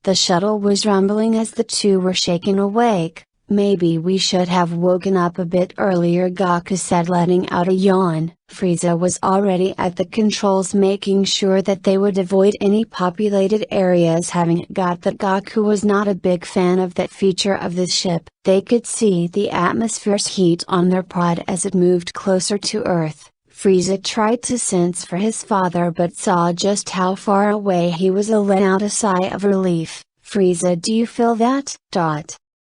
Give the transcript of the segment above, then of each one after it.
The shuttle was rumbling as the two were shaken awake. Maybe we should have woken up a bit earlier, Goku said, letting out a yawn. Frieza was already at the controls, making sure that they would avoid any populated areas, having got that Goku was not a big fan of that feature of the ship. They could see the atmosphere's heat on their pod as it moved closer to Earth. Frieza tried to sense for his father but saw just how far away he was, let out a sigh of relief. Frieza, do you feel that?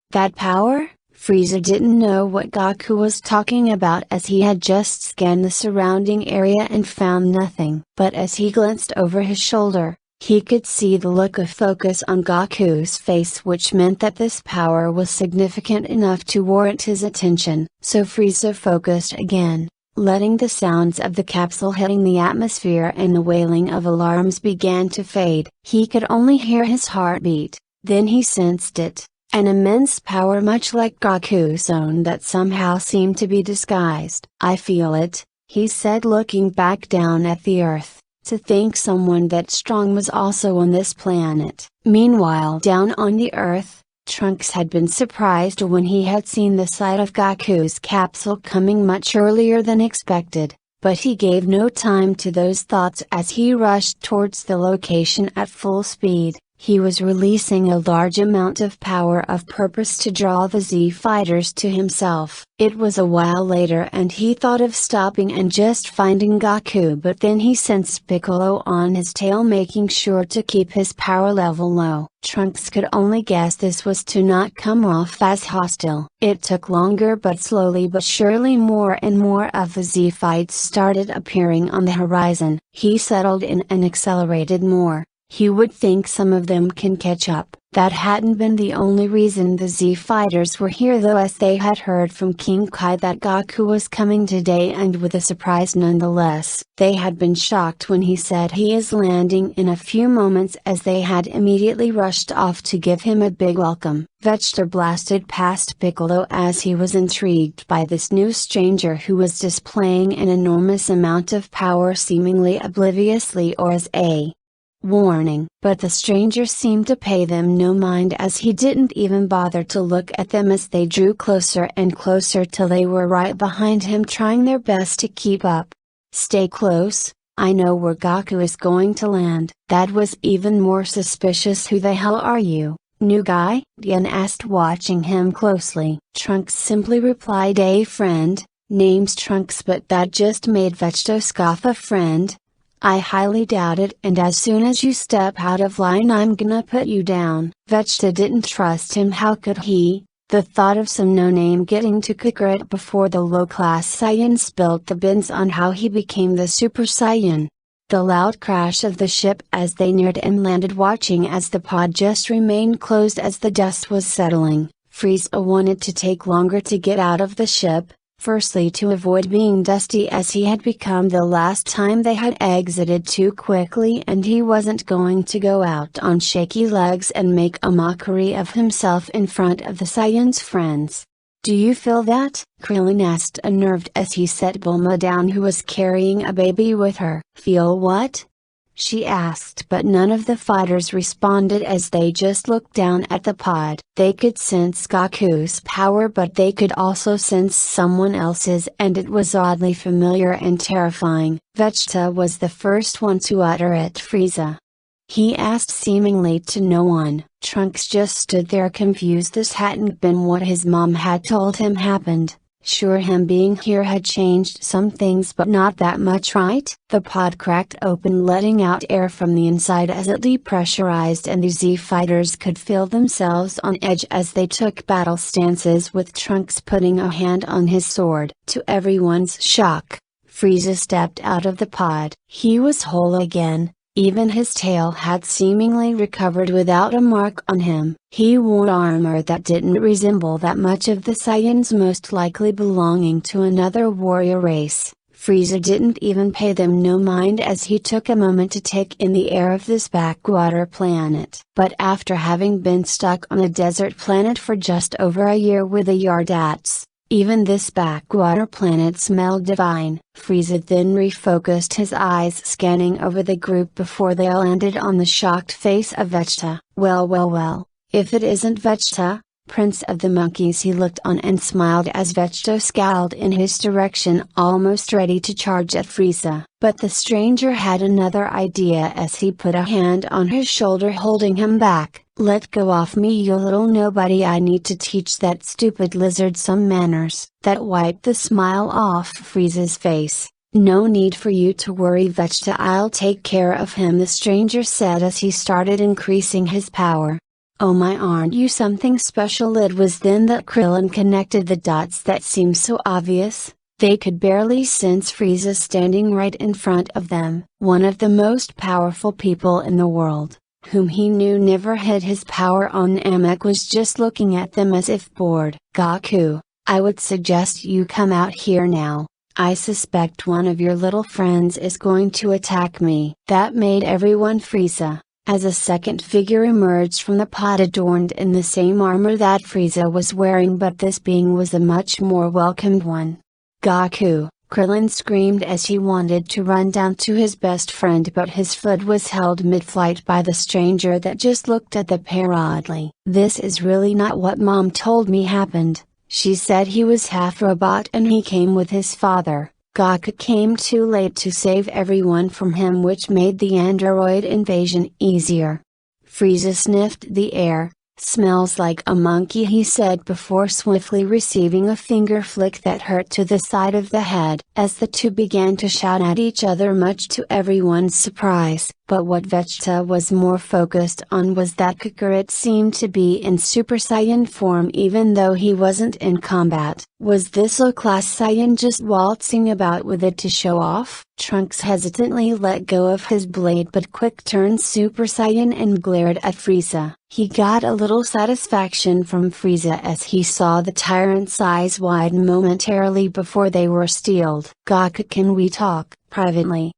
That power? Frieza didn't know what Goku was talking about, as he had just scanned the surrounding area and found nothing. But as he glanced over his shoulder, he could see the look of focus on Goku's face, which meant that this power was significant enough to warrant his attention. So Frieza focused again, letting the sounds of the capsule hitting the atmosphere and the wailing of alarms began to fade. He could only hear his heartbeat. Then he sensed it. An immense power, much like Goku's own, that somehow seemed to be disguised. I feel it, he said, looking back down at the Earth. To think someone that strong was also on this planet. Meanwhile, down on the Earth, Trunks had been surprised when he had seen the sight of Goku's capsule coming much earlier than expected. But he gave no time to those thoughts as he rushed towards the location at full speed. He was releasing a large amount of power of purpose to draw the Z fighters to himself. It was a while later and he thought of stopping and just finding Goku, but then he sensed Piccolo on his tail, making sure to keep his power level low. Trunks could only guess this was to not come off as hostile. It took longer, but slowly but surely more and more of the Z fights started appearing on the horizon. He settled in and accelerated more. He would think some of them can catch up. That hadn't been the only reason the Z fighters were here though, as they had heard from King Kai that Goku was coming today, and with a surprise nonetheless. They had been shocked when he said he is landing in a few moments, as they had immediately rushed off to give him a big welcome. Vegeta blasted past Piccolo as he was intrigued by this new stranger who was displaying an enormous amount of power, seemingly obliviously or as a warning. But the stranger seemed to pay them no mind, as he didn't even bother to look at them as they drew closer and closer till they were right behind him, trying their best to keep up. Stay close, I know where Goku is going to land. That was even more suspicious. Who the hell are you, new guy? Dian asked, watching him closely. Trunks simply replied, a friend. Name's Trunks, but that just made Vegeta scoff. A friend? I highly doubt it, and as soon as you step out of line I'm gonna put you down. Vegeta didn't trust him. How could he? The thought of some no-name getting to Kakarot before the low-class Saiyan spilled the beans on how he became the Super Saiyan. The loud crash of the ship as they neared and landed, watching as the pod just remained closed as the dust was settling. Frieza wanted to take longer to get out of the ship. Firstly, to avoid being dusty, as he had become the last time they had exited too quickly, and he wasn't going to go out on shaky legs and make a mockery of himself in front of the Saiyan's friends. Do you feel that? Krillin asked, unnerved, as he set Bulma down, who was carrying a baby with her. Feel what? She asked, but none of the fighters responded as they just looked down at the pod. They could sense Goku's power, but they could also sense someone else's, and it was oddly familiar and terrifying. Vegeta was the first one to utter it. Frieza? He asked, seemingly to no one. Trunks just stood there confused. This hadn't been what his mom had told him happened. Sure, him being here had changed some things, but not that much, right? The pod cracked open, letting out air from the inside as it depressurized, and the Z fighters could feel themselves on edge as they took battle stances, with Trunks putting a hand on his sword. To everyone's shock, Frieza stepped out of the pod. He was whole again. Even his tail had seemingly recovered without a mark on him. He wore armor that didn't resemble that much of the Saiyans, most likely belonging to another warrior race. Frieza didn't even pay them no mind as he took a moment to take in the air of this backwater planet. But after having been stuck on a desert planet for just over a year with the Yardats, Even this backwater planet smelled divine. Frieza then refocused his eyes, scanning over the group before they landed on the shocked face of Vegeta. Well, if it isn't Vegeta, Prince of the Monkeys. He looked on and smiled as Vegeta scowled in his direction, almost ready to charge at Frieza. But the stranger had another idea as he put a hand on his shoulder, holding him back. "Let go of me, you little nobody. I need to teach that stupid lizard some manners." That wiped the smile off Frieza's face. "No need for you to worry, Vegeta, I'll take care of him," the stranger said as he started increasing his power. "Oh my, aren't you something special?" It was then that Krillin connected the dots that seemed so obvious. They could barely sense Frieza standing right in front of them. One of the most powerful people in the world, whom he knew never hid his power on Namek, was just looking at them as if bored. "Goku, I would suggest you come out here now. I suspect one of your little friends is going to attack me." That made everyone freeze. As a second figure emerged from the pod, adorned in the same armor that Frieza was wearing, but this being was a much more welcomed one. "Goku!" Krillin screamed as he wanted to run down to his best friend, but his foot was held mid-flight by the stranger that just looked at the pair oddly. "This is really not what Mom told me happened. She said he was half robot and he came with his father." Goku came too late to save everyone from him, which made the android invasion easier. Frieza sniffed the air. "Smells like a monkey," he said before swiftly receiving a finger flick that hurt to the side of the head. As the two began to shout at each other, much to everyone's surprise, but what Vegeta was more focused on was that Kakarot seemed to be in Super Saiyan form even though he wasn't in combat. Was this low-class Saiyan just waltzing about with it to show off? Trunks hesitantly let go of his blade but quick turned Super Saiyan and glared at Frieza. He got a little satisfaction from Frieza as he saw the Tyrant's eyes widen momentarily before they were steeled. "Goku, can we talk privately?"